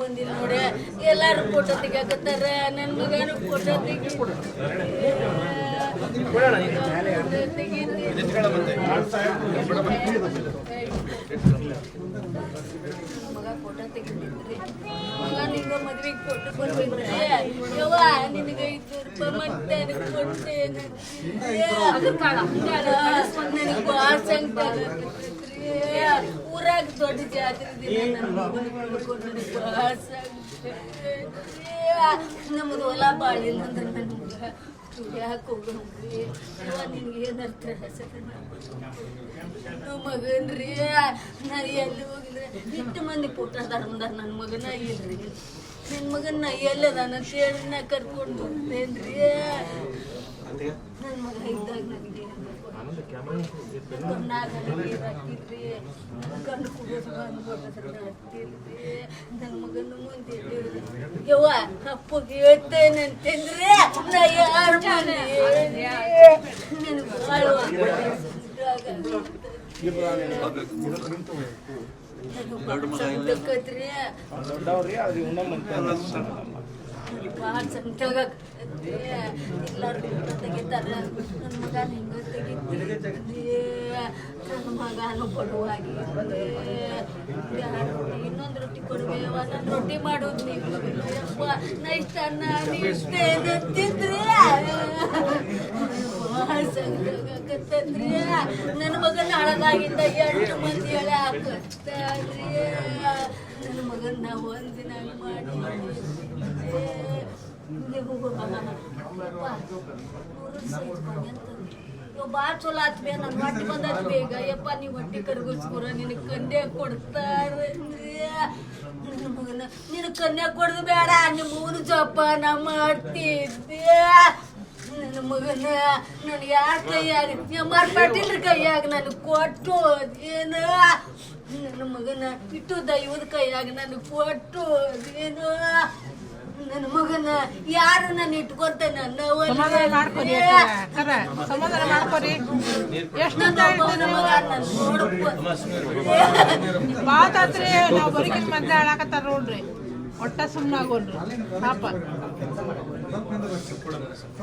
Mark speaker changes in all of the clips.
Speaker 1: ಬಂದಿಲ್ಲ ನೋಡಿ, ಎಲ್ಲಾರು ಫೋಟೋ ತೆಗಿಯಾಕತ್ತಾರ. ನನ್ನ ಮಗನ ಫೋಟೋ ಮಗ ಫೋಟೋ ತೆಗಿತಿದ್ರಿ. ಮಗ ನಿಂಗ ಮದ್ವೆಗೆ ಫೋಟೋ ಕೊಡ್ಬೇಕ್ರಿ. ಯವ್ವ ನಿನಗೆ 500 ರೂಪಾಯಿ ಮತ್ತೆ ಕೊಡ್ತೇನೆ. ನನಗೆ ಭಾಳ ಸಂಕಟ ಆಗತ್ತೈತ್ರಿ. ಊರಾಗ ದೊಡ್ಡ ಜಾತ್ರೆ ದಿನ ನನ್ನ ಮಗನ ಕೊಡ್ಕೊಂಡು ನನಗೆ ಭಾಳ ಸಂಕಟ. ನಮ್ದು ಹೊಲ ಬಾಳಿಲ್ಲ ಅಂದ್ರೆ ನನ್ನ ಮಗ ಯಾಕೆ ಹೋಗ್ರಿ. ನಿನ್ಗೆ ಏನಾರು ತ್ರಾಸ ಮಗನ್ರಿ. ನಾ ಎಲ್ಲಿ ಹೋಗಿದ್ರೆ ಇಷ್ಟು ಮಂದಿ ಪುಟ್ಟ ಧರ್ಮದಾರ ನನ್ನ ಮಗನ ಇಲ್ರಿ. ನನ್ನ ಮಗನ ಎಲ್ಲದಾನ ಅಂತೇಳಿ ನಾ ಕರ್ಕೊಂಡು ಬರ್ತೇನ್ರಿ. ನನ್ನ ಮಗ ಇದ್ದಾಗ ನನಗೆ ಹಾಕಿದ್ರಿ, ಕಣ್ಣು ಕುಡಿಯೋದು ಬಂದ್ಬಿಡ್ರಿ. ನನ್ನ ಮಗನ ಮುಂದೆ ಯವ್ವ ಅಪ್ಪಗೆ ಹೇಳ್ತೇನಂತಂದ್ರೆ ನಾ ಯಾರು ನನಗೆ ಭಾಳ ಸಂಕಟಕತ್ರಿ. ಭಾಳ ಸಂಕಟ ಎಲ್ಲಾರು ತೆಗಿತಾರ. ನನ್ನ ಮಗ ಹಿಂಗ ತೆಗಿತೀರಿ. ನನ್ನ ಮಗನು ಕೊಡುವಾಗಿ ಇನ್ನೊಂದು ರೊಟ್ಟಿ ಕೊಡುವೆಯವ. ನಾನು ರೊಟ್ಟಿ ಮಾಡೋದು ನೀವು ಯಪ್ಪ. ನಾ ಇಷ್ಟ ಅನ್ನ ಇಷ್ಟೇ ತಿಂದ್ರಿ. ಭಾಳ ಸಂಕಟಕತ್ತದ್ರಿ. ನನ್ನ ಮಗನ ಹಳದಾಗಿಂದ 8 ಮಂದಿ ಹೇಳಿ ಹಾಕತ್ತಾರ್ರಿ. ನನ್ನ ಮಗನ ಒಂದಿನ ಮಾಡಿ ಭಾಳ ಚಲೋ ಆತ್ ಬೇ. ನನ್ನ ಹೊಟ್ಟೆ ಬಂದತ್ ಬೇಗ. ಯಪ್ಪ ನೀವು ಹೊಟ್ಟೆ ಕರ್ಗಿಸ್ಕೊರ ನಿನಗೆ ಕನ್ಯಾ ಕೊಡ್ತಾರ್ರಿ. ನನ್ನ ಮಗನ ನಿನಗೆ ಕನ್ಯಾ ಕೊಡ್ದು ಬೇಡ, ನಿಮ್ಮ ಊರು ಜೋಪಾನ ಮಾಡ್ತಿದ್ದೆ. ನನ್ನ ಮಗನ ನನಗೆ ಯಾರ ಕೈಯಾಗ ಎಮ್ಮಾರ್ ಪಾಟೀಲ್ರ ಕೈಯಾಗ ನನಗೆ ಕೊಟ್ಟು ಏನು. ನನ್ನ ಮಗನ ಇಟ್ಟು ದೈವದ ಕೈಯಾಗ ನನಗೆ ಕೊಟ್ಟು ಏನು. ನನ್ನ ಮಗನ ಯಾರು ನಾನು ಇಟ್ಕೊಂತೇನೆ.
Speaker 2: ಸಮಾಧಾನ ಮಾಡ್ಕೊರಿ. ಮಾತಾತ್ರಿ ನಾವು ಬರೀಕಿನ ಮಂದಿ ಹಾಳಾಕತ್ತಾರ ನೋಡ್ರಿ. ಒಟ್ಟ ಸುಮ್ಮನೆ ಆಗೋನ್ರಿ ಪಾಪ.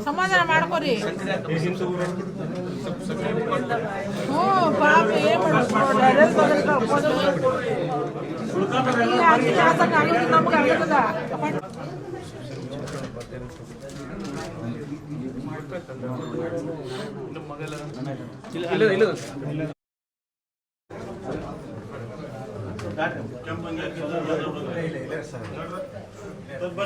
Speaker 2: ಸಮಾಧಾನ ಮಾಡ್ಕೊರಿ. ಹ್ಞೂ ಪಾಪ ಏನ್ ನಮ್ಗೆ ಆಗದ.
Speaker 3: ಸ್ವಲ್ಪ